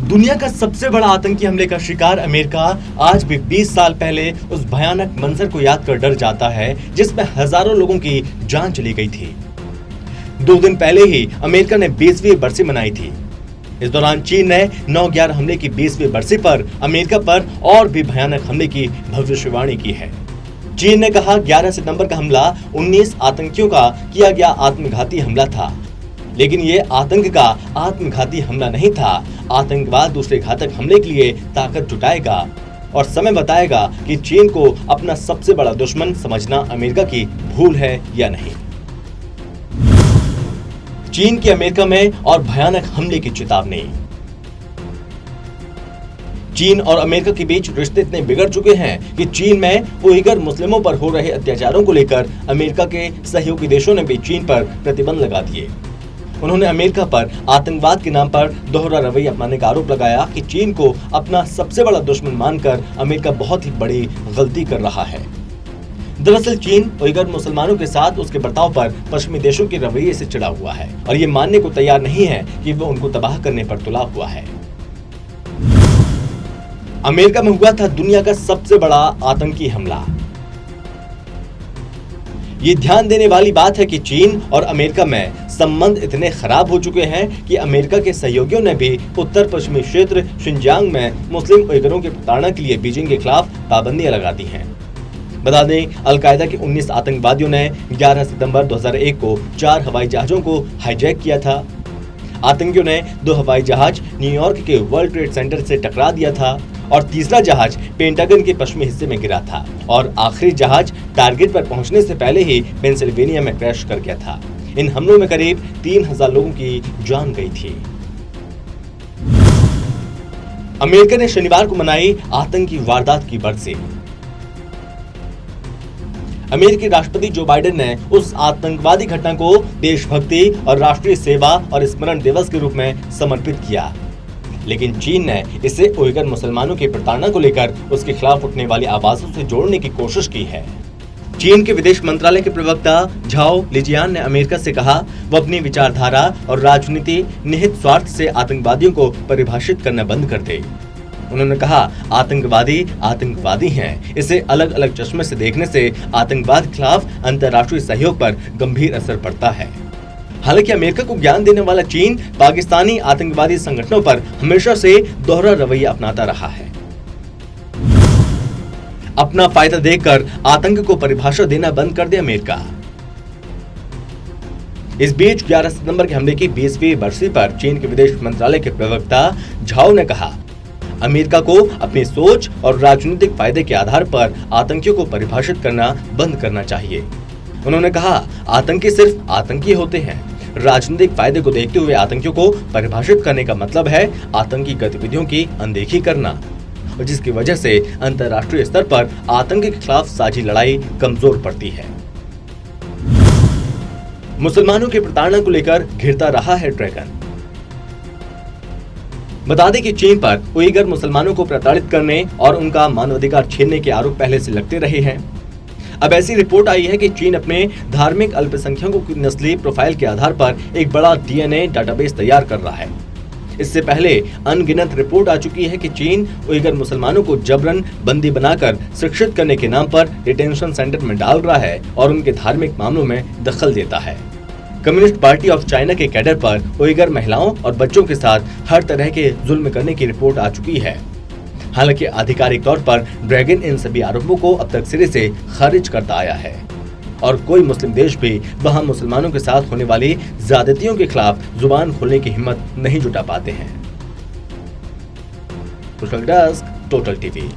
दुनिया का सबसे बड़ा आतंकी हमले का शिकार अमेरिका आज भी 20 साल पहले उस भयानक मंजर को याद कर डर जाता है जिसमें हजारों लोगों की जान चली गई थी। 2 दिन पहले ही अमेरिका ने 20वीं बरसी मनाई थी। इस दौरान चीन ने 9/11 हमले की 20वीं बरसी पर अमेरिका पर और भी भयानक हमले की भविष्यवाणी की है। चीन ने कहा 11 सितंबर का हमला 19 आतंकियों का किया गया आत्मघाती हमला था, लेकिन ये आतंक का आत्मघाती हमला नहीं था। आतंकवाद दूसरे घातक हमले के लिए ताकत जुटाएगा और समय बताएगा कि चीन को अपना सबसे बड़ा दुश्मन समझना अमेरिका की भूल है या नहीं। चीन की अमेरिका में और भयानक हमले की चेतावनी। चीन और अमेरिका के बीच रिश्ते इतने बिगड़ चुके हैं कि चीन में उइगर मुस्लिमों पर हो रहे अत्याचारों को लेकर अमेरिका के सहयोगी देशों ने भी चीन पर प्रतिबंध लगा दिए। उन्होंने अमेरिका पर आतंकवाद के नाम पर दोहरा रवैया अपनाने का आरोप लगाया कि चीन को अपना सबसे बड़ा दुश्मन मानकर अमेरिका बहुत ही बड़ी गलती कर रहा है। दरअसल चीन उइगर मुसलमानों के साथ उसके बर्ताव पर पश्चिमी देशों के रवैये से चिढ़ा हुआ है और ये मानने को तैयार नहीं है कि वो उनको तबाह करने पर तुला हुआ है। अमेरिका में हुआ था दुनिया का सबसे बड़ा आतंकी हमला। ये ध्यान देने वाली बात है कि चीन और अमेरिका में संबंध इतने खराब हो चुके हैं कि अमेरिका के सहयोगियों ने भी उत्तर पश्चिमी क्षेत्र शिनजियांग में मुस्लिम उइगरों की प्रताड़ना के लिए बीजिंग के खिलाफ पाबंदियां लगा दी हैं। बता दें, अलकायदा के 19 आतंकवादियों ने 11 सितंबर 2001 को 4 हवाई जहाजों को हाईजैक किया था। आतंकियों ने 2 हवाई जहाज न्यूयॉर्क के वर्ल्ड ट्रेड सेंटर से टकरा दिया था और तीसरा जहाज पेंटागन के पश्चिमी हिस्से में गिरा था और आखिरी जहाज टारगेट पर पहुंचने से पहले ही पेंसिल्वेनिया में क्रैश कर गया था। इन हमलों में करीब 3000 लोगों की जान गई थी। अमेरिका ने शनिवार को मनाई आतंकी वारदात की बरसी। अमेरिकी राष्ट्रपति जो बाइडेन ने उस आतंकवादी घटना को देशभक्ति और राष्ट्रीय सेवा और स्मरण दिवस के रूप में समर्पित किया, लेकिन चीन ने इसे उइगर मुसलमानों की प्रताड़ना को लेकर उसके खिलाफ उठने वाली आवाजों से जोड़ने की कोशिश की है। चीन के विदेश मंत्रालय के प्रवक्ता झाओ लिजियान ने अमेरिका से कहा वो अपनी विचारधारा और राजनीति निहित स्वार्थ से आतंकवादियों को परिभाषित करना बंद कर दे। उन्होंने कहा आतंकवादी आतंकवादी हैं, इसे अलग अलग चश्मे से देखने से आतंकवाद के खिलाफ अंतर्राष्ट्रीय सहयोग पर गंभीर असर पड़ता है। हालांकि अमेरिका को ज्ञान देने वाला चीन पाकिस्तानी आतंकवादी संगठनों पर हमेशा से दोहरा रवैया अपनाता रहा है। अपना फायदा देखकर आतंक को परिभाषा देना बंद कर दे अमेरिका। इस बीच 11 सितंबर के हमले की 20वीं बरसी पर चीन के विदेश मंत्रालय के प्रवक्ता झाओ ने कहा अमेरिका को अपनी सोच और राजनीतिक फायदे के आधार पर आतंकियों को परिभाषित करना बंद करना चाहिए। उन्होंने कहा आतंकी सिर्फ आतंकी होते हैं। राजनीतिक फायदे को देखते हुए आतंकियों को परिभाषित करने का मतलब है आतंकी गतिविधियों की अनदेखी करना, और जिसकी वजह से अंतर्राष्ट्रीय स्तर पर आतंक के खिलाफ साझी लड़ाई कमजोर पड़ती है। मुसलमानों की प्रताड़ना को लेकर घिरता रहा है ड्रैगन। बता दें कि चीन पर उइगर मुसलमानों को प्रताड़ित करने और उनका मानवाधिकार छीनने के आरोप पहले से लगते रहे हैं। अब ऐसी रिपोर्ट आई है कि चीन अपने धार्मिक अल्पसंख्यकों की नस्ली प्रोफाइल के आधार पर एक बड़ा डीएनए डाटाबेस तैयार कर रहा है। इससे पहले अनगिनत रिपोर्ट आ चुकी है कि चीन उइगर मुसलमानों को जबरन बंदी बनाकर शिक्षित करने के नाम पर डिटेंशन सेंटर में डाल रहा है और उनके धार्मिक मामलों में दखल देता है। कम्युनिस्ट पार्टी ऑफ चाइना के कैडर पर उइगर महिलाओं और बच्चों के साथ हर तरह के जुल्म करने की रिपोर्ट आ चुकी है। हालांकि आधिकारिक तौर पर ड्रैगन इन सभी आरोपों को अब तक सिरे से खारिज करता आया है और कोई मुस्लिम देश भी वहां मुसलमानों के साथ होने वाली ज्यादतियों के खिलाफ जुबान खोलने की हिम्मत नहीं जुटा पाते हैं। Total TV.